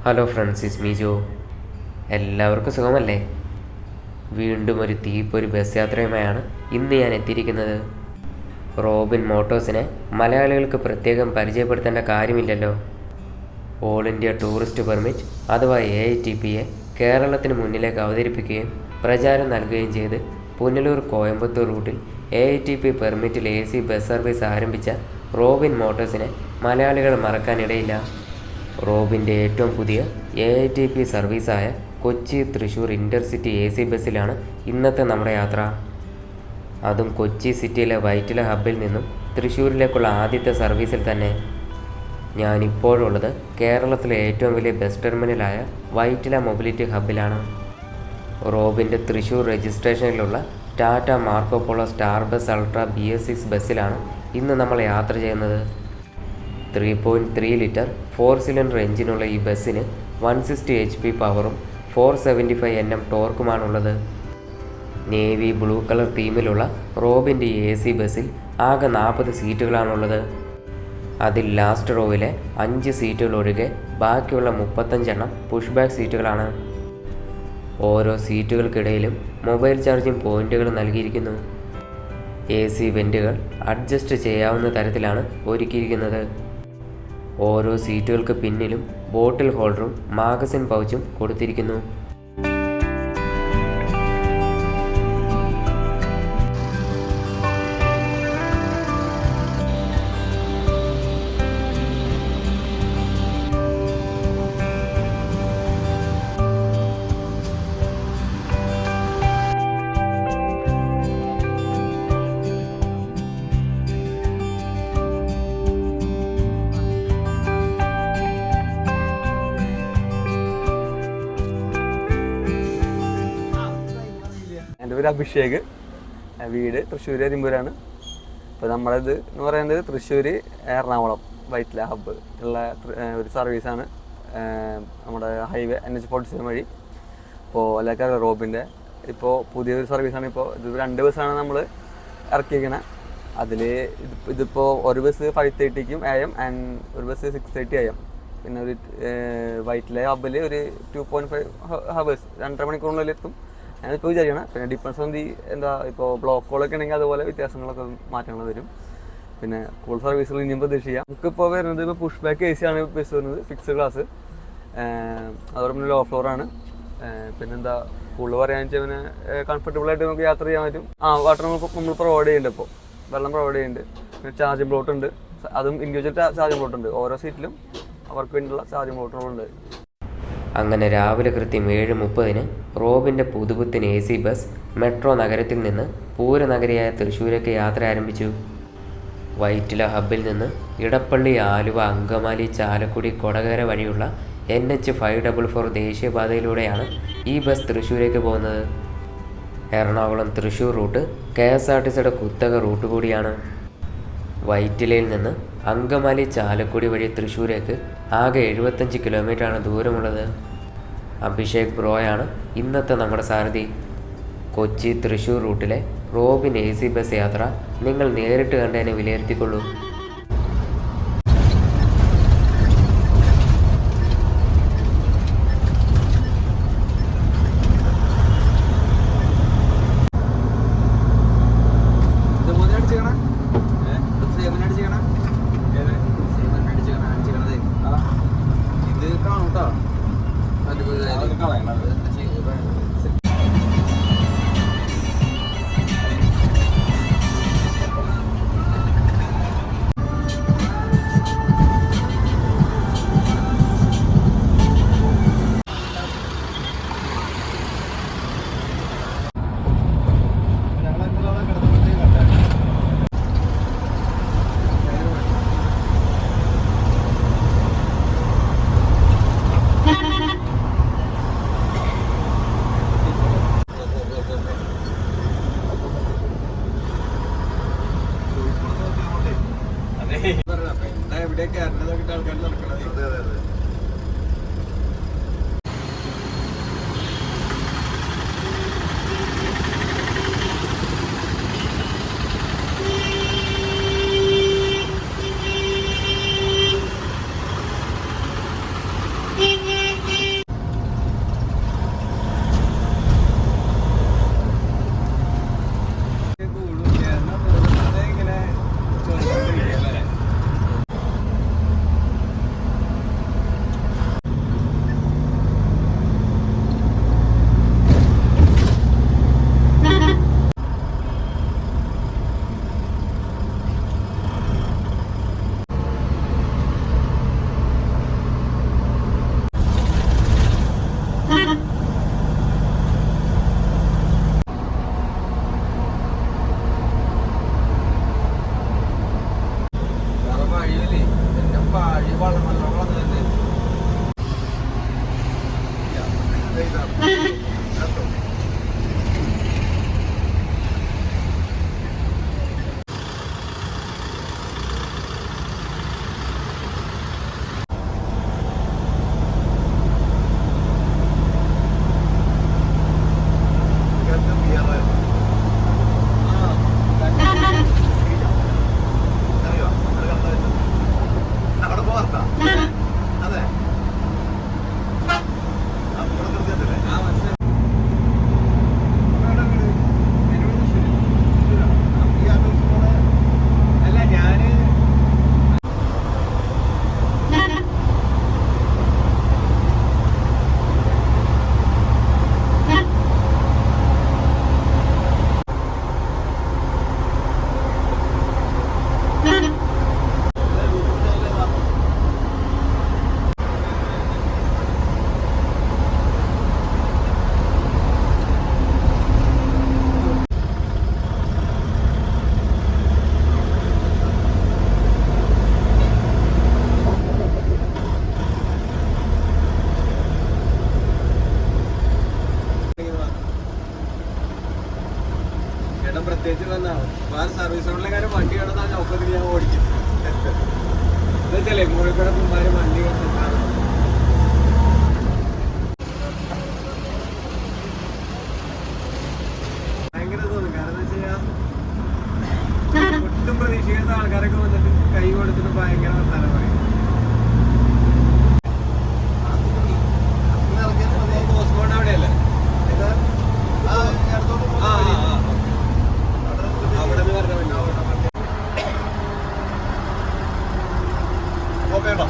Hello friends, is me ജോ. എല്ലാവർക്കും സുഖമല്ലേ? വീണ്ടും ഒരു തീപ്പൊരി ബസ് യാത്രയുമായാണ് ഇന്ന് ഞാൻ എത്തിയിരിക്കുന്നത്. റോബിൻ മോട്ടോഴ്സിനെ മലയാളികൾക്ക് പ്രത്യേകം പരിചയപ്പെടുത്തേണ്ട കാര്യമില്ലല്ലോ. ഓൾ ഇന്ത്യ ടൂറിസ്റ്റ് പെർമിറ്റ് അഥവാ AITPയെ കേരളത്തിന് മുന്നിലേക്ക് അവതരിപ്പിക്കുകയും പ്രചാരം നൽകുകയും ചെയ്ത് പുനലൂർ കോയമ്പത്തൂർ റൂട്ടിൽ AITP പെർമിറ്റിൽ AC ബസ് സർവീസ് ആരംഭിച്ച റോബിൻ മോട്ടോഴ്സിനെ മലയാളികൾ മറക്കാനിടയില്ല. റോബിൻ്റെ ഏറ്റവും പുതിയ AITP സർവീസായ കൊച്ചി തൃശ്ശൂർ ഇൻ്റർസിറ്റി AC ബസ്സിലാണ് ഇന്നത്തെ നമ്മുടെ യാത്ര. അതും കൊച്ചി സിറ്റിയിലെ വൈറ്റില ഹബ്ബിൽ നിന്നും തൃശ്ശൂരിലേക്കുള്ള ആദ്യത്തെ സർവീസിൽ തന്നെ. ഞാനിപ്പോഴുള്ളത് കേരളത്തിലെ ഏറ്റവും വലിയ ബസ് ടെർമിനലായ വൈറ്റില മൊബിലിറ്റി ഹബ്ബിലാണ്. റോബിൻ്റെ തൃശ്ശൂർ രജിസ്ട്രേഷനിലുള്ള Tata Marco Polo star bus ultra BS6 ബസ്സിലാണ് ഇന്ന് നമ്മൾ യാത്ര ചെയ്യുന്നത്. 3.3 ലിറ്റർ 4 സിലിണ്ടർ എഞ്ചിനുള്ള ഈ ബസ്സിന് 160 HP പവറും 475 Nm ടോർക്കുമാണുള്ളത്. നേവി ബ്ലൂ കളർ തീമിലുള്ള റോബിൻ്റെ AC ബസ്സിൽ ആകെ 40 സീറ്റുകളാണുള്ളത്. അതിൽ ലാസ്റ്റ് റോവിലെ 5 സീറ്റുകൾ ഒഴികെ ബാക്കിയുള്ള 35 എണ്ണം പുഷ് ബാക്ക് സീറ്റുകളാണ്. ഓരോ സീറ്റുകൾക്കിടയിലും മൊബൈൽ ചാർജിംഗ് പോയിന്റുകൾ നൽകിയിരിക്കുന്നു. AC വെൻറ്റുകൾ അഡ്ജസ്റ്റ് ചെയ്യാവുന്ന തരത്തിലാണ് ഒരുക്കിയിരിക്കുന്നത്. ഓരോ സീറ്റുകൾക്ക് പിന്നിലും ബോട്ടിൽ ഹോൾഡറും മാഗസിൻ പൗച്ചും കൊടുത്തിരിക്കുന്നു. എൻ്റെ പേര് അഭിഷേക്, വീട് തൃശ്ശൂർ അരിമ്പൂരാണ്. അപ്പോൾ നമ്മളിത് എന്ന് പറയുന്നത് തൃശ്ശൂർ എറണാകുളം വൈറ്റില ഹബ്ബ് ഉള്ള ഒരു സർവീസാണ്. നമ്മുടെ ഹൈവേ NH47 വഴി. അപ്പോൾ എല്ലാവർക്കും റോബിൻ്റെ ഇപ്പോൾ പുതിയൊരു സർവീസാണ്. ഇപ്പോൾ ഇത് 2 ബസ്സാണ് നമ്മൾ ഇറക്കിയിരിക്കുന്നത്. അതിൽ ഇതിപ്പോൾ ഒരു ബസ് 5:30 AM ആൻഡ് ഒരു ബസ് 6:30 AM. പിന്നെ ഒരു വൈറ്റില ഹബ്ബിൽ ഒരു 2.5 ഹവേഴ്സ് 2.5 മണിക്കൂറിനുള്ളിൽ എത്തും ഞാനിപ്പോൾ വിചാരിക്കണം. പിന്നെ ഡിപ്പെൻസ് ഓൺ ദി ഇപ്പോൾ ബ്ലോക്കുകളൊക്കെ ഉണ്ടെങ്കിൽ അതുപോലെ വ്യത്യാസങ്ങളൊക്കെ മാറ്റങ്ങൾ വരും. പിന്നെ കൂടുതൽ സർവീസുകൾ ഇനിയും പ്രതീക്ഷിക്കാം. നമുക്കിപ്പോൾ വരുന്നത് ഇപ്പോൾ പുഷ് ബാക്ക് AC ആണ് ബസ് വരുന്നത്, ഫിക്സ്ഡ് ക്ലാസ്. അതോടെ പിന്നെ ലോ ഫ്ലോറാണ്. പിന്നെന്താ കൂടുതൽ പറയാന്ന് വെച്ചാൽ പിന്നെ കംഫർട്ടബിളായിട്ട് നമുക്ക് യാത്ര ചെയ്യാൻ പറ്റും. വാട്ടർ നമ്മൾ പ്രൊവൈഡ് ചെയ്യുന്നുണ്ട്. ഇപ്പോൾ വെള്ളം പ്രൊവൈഡ് ചെയ്യുന്നുണ്ട്. പിന്നെ ചാർജിങ് പ്ലോട്ട് ഉണ്ട്. അതും ഇൻഡിവിജ്വൽ ചാർജിങ് പ്ലോട്ട് ഉണ്ട്. ഓരോ സീറ്റിലും അവർക്ക് വേണ്ടിയുള്ള ചാർജിങ് പ്ലോട്ടുകളുണ്ട്. അങ്ങനെ രാവിലെ കൃത്യം 7:30 റോബിൻ്റെ പുതുപുത്തൻ AC ബസ് മെട്രോ നഗരത്തിൽ നിന്ന് പൂരനഗരിയായ തൃശ്ശൂരേക്ക് യാത്ര ആരംഭിച്ചു. വൈറ്റില ഹബ്ബിൽ നിന്ന് ഇടപ്പള്ളി, ആലുവ, അങ്കമാലി, ചാലക്കുടി, കൊടകര വഴിയുള്ള NH544 ദേശീയപാതയിലൂടെയാണ് ഈ ബസ് തൃശ്ശൂരേക്ക് പോകുന്നത്. എറണാകുളം തൃശ്ശൂർ റൂട്ട് KSRTCയുടെ കുത്തക റൂട്ട് കൂടിയാണ്. വൈറ്റിലയിൽ നിന്ന് അങ്കമാലി, ചാലക്കുടി വഴി തൃശ്ശൂരേക്ക് ആകെ 75 കിലോമീറ്ററാണ് ദൂരമുള്ളത്. അഭിഷേക് ബ്രോയാണ് ഇന്നത്തെ നമ്മുടെ സാരഥി. കൊച്ചി തൃശ്ശൂർ റൂട്ടിലെ റോബിൻ AC ബസ് യാത്ര നിങ്ങൾ നേരിട്ട് കണ്ടതിനെ വിലയിരുത്തിക്കൊള്ളൂ. പ്രത്യേകിച്ച് വേറെ സർവീസ് റോഡിലെ കാര്യം വണ്ടി കിടന്നാൽ നോക്കത്തിൽ ഞാൻ ഓടിക്കും എന്താ വെച്ചാലേ കോഴിക്കോട് കുമ്പാര് വണ്ടി ഭയങ്കര തോന്നും. കാരണം എന്താ വെച്ചാൽ ഒട്ടും പ്രതീക്ഷിക്കാത്ത ആൾക്കാരൊക്കെ വന്നിട്ട് കൈ കൊടുത്തിട്ട് ഭയങ്കര തല പറയും. ഹോസ്പോട്ട് അവിടെയല്ലേ അവിടെ നിന്ന് പറഞ്ഞ ഓക്കേട്ടോ.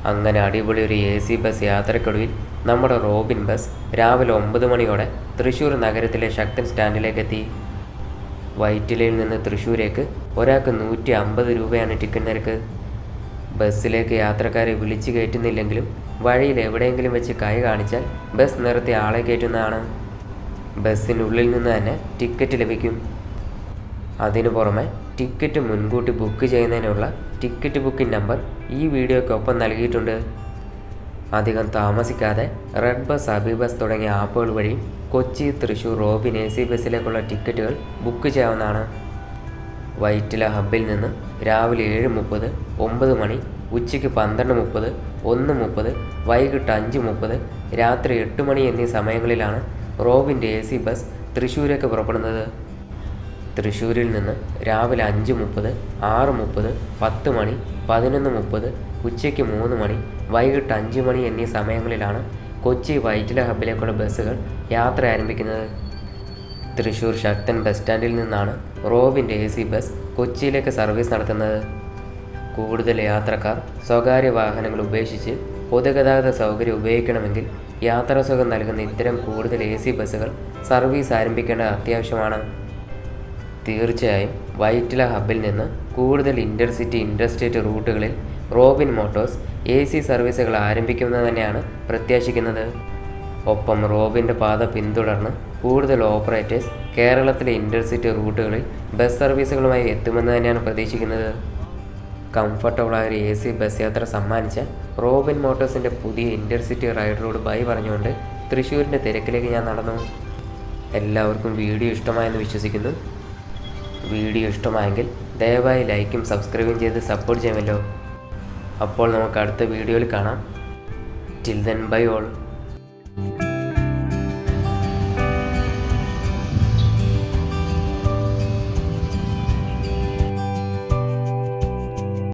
അങ്ങനെ അടിപൊളി ഒരു AC ബസ് യാത്രക്കൊടുവിൽ നമ്മുടെ റോബിൻ ബസ് രാവിലെ 9 മണിയോടെ തൃശ്ശൂർ നഗരത്തിലെ ശക്തൻ സ്റ്റാൻഡിലേക്ക് എത്തി. വൈറ്റിലയിൽ നിന്ന് തൃശ്ശൂരേക്ക് ഒരാൾക്ക് 150 രൂപയാണ് ടിക്കറ്റ് നിരക്ക്. ബസ്സിലേക്ക് യാത്രക്കാരെ വിളിച്ചു കയറ്റുന്നില്ലെങ്കിലും വഴിയിൽ എവിടെയെങ്കിലും വെച്ച് കൈ കാണിച്ചാൽ ബസ് നിർത്തി ആളെ കയറ്റുന്നതാണ്. ബസ്സിനുള്ളിൽ നിന്ന് തന്നെ ടിക്കറ്റ് ലഭിക്കും. അതിനു പുറമെ ടിക്കറ്റ് മുൻകൂട്ടി ബുക്ക് ചെയ്യുന്നതിനുള്ള ടിക്കറ്റ് ബുക്കിംഗ് നമ്പർ ഈ വീഡിയോയ്ക്കൊപ്പം നൽകിയിട്ടുണ്ട്. അധികം താമസിക്കാതെ റെഡ് ബസ്, അബി ബസ് തുടങ്ങിയ ആപ്പുകൾ വഴി കൊച്ചി, തൃശ്ശൂർ റോബിൻ AC ബസ്സിലേക്കുള്ള ടിക്കറ്റുകൾ ബുക്ക് ചെയ്യാവുന്നതാണ്. വൈറ്റില ഹബ്ബിൽ നിന്ന് രാവിലെ 7:30, 9 മണി, ഉച്ചയ്ക്ക് 12:30, 1:30, വൈകിട്ട് 5:30, രാത്രി 8 മണി എന്നീ സമയങ്ങളിലാണ് റോബിൻ്റെ AC ബസ് തൃശ്ശൂരേക്ക് പുറപ്പെടുന്നത്. തൃശ്ശൂരിൽ നിന്ന് രാവിലെ 5:30, 6:30, 10 മണി, 11:30, ഉച്ചയ്ക്ക് 3 മണി, വൈകിട്ട് 5 മണി എന്നീ സമയങ്ങളിലാണ് കൊച്ചി വൈറ്റില ഹബ്ബിലേക്കുള്ള ബസ്സുകൾ യാത്ര ആരംഭിക്കുന്നത്. തൃശ്ശൂർ ശക്തൻ ബസ് സ്റ്റാൻഡിൽ നിന്നാണ് റോബിൻ്റെ AC ബസ് കൊച്ചിയിലേക്ക് സർവീസ് നടത്തുന്നത്. കൂടുതൽ യാത്രക്കാർ സ്വകാര്യ വാഹനങ്ങൾ ഉപേക്ഷിച്ച് പൊതുഗതാഗത സൗകര്യം ഉപയോഗിക്കണമെങ്കിൽ യാത്രാസുഖം നൽകുന്ന ഇത്തരം കൂടുതൽ AC ബസ്സുകൾ സർവീസ് ആരംഭിക്കേണ്ടത് അത്യാവശ്യമാണ്. തീർച്ചയായും വൈറ്റില ഹബ്ബിൽ നിന്ന് കൂടുതൽ ഇൻ്റർസിറ്റി, ഇൻ്റർസ്റ്റേറ്റ് റൂട്ടുകളിൽ റോബിൻ മോട്ടോഴ്സ് AC സർവീസുകൾ ആരംഭിക്കുമെന്ന് തന്നെയാണ് പ്രത്യാശിക്കുന്നത്. ഒപ്പം റോബിൻ്റെ പാത പിന്തുടർന്ന് കൂടുതൽ ഓപ്പറേറ്റേഴ്സ് കേരളത്തിലെ ഇൻ്റർസിറ്റി റൂട്ടുകളിൽ ബസ് സർവീസുകളുമായി എത്തുമെന്ന് തന്നെയാണ് പ്രതീക്ഷിക്കുന്നത്. കംഫർട്ടബിളായ ഒരു AC ബസ് യാത്ര സമ്മാനിച്ച റോബിൻ മോട്ടോഴ്സിൻ്റെ പുതിയ ഇൻ്റർസിറ്റി റൈഡറോട് ബൈ പറഞ്ഞുകൊണ്ട് തൃശ്ശൂരിൻ്റെ തിരക്കിലേക്ക് ഞാൻ നടന്നു. എല്ലാവർക്കും വീഡിയോ ഇഷ്ടമായെന്ന് വിശ്വസിക്കുന്നു. വീഡിയോ ഇഷ്ടമായെങ്കിൽ ദയവായി ലൈക്കും സബ്സ്ക്രൈബും ചെയ്ത് സപ്പോർട്ട് ചെയ്യുമല്ലോ. അപ്പോൾ നമുക്ക് അടുത്ത വീഡിയോയിൽ കാണാം. Till then bye all.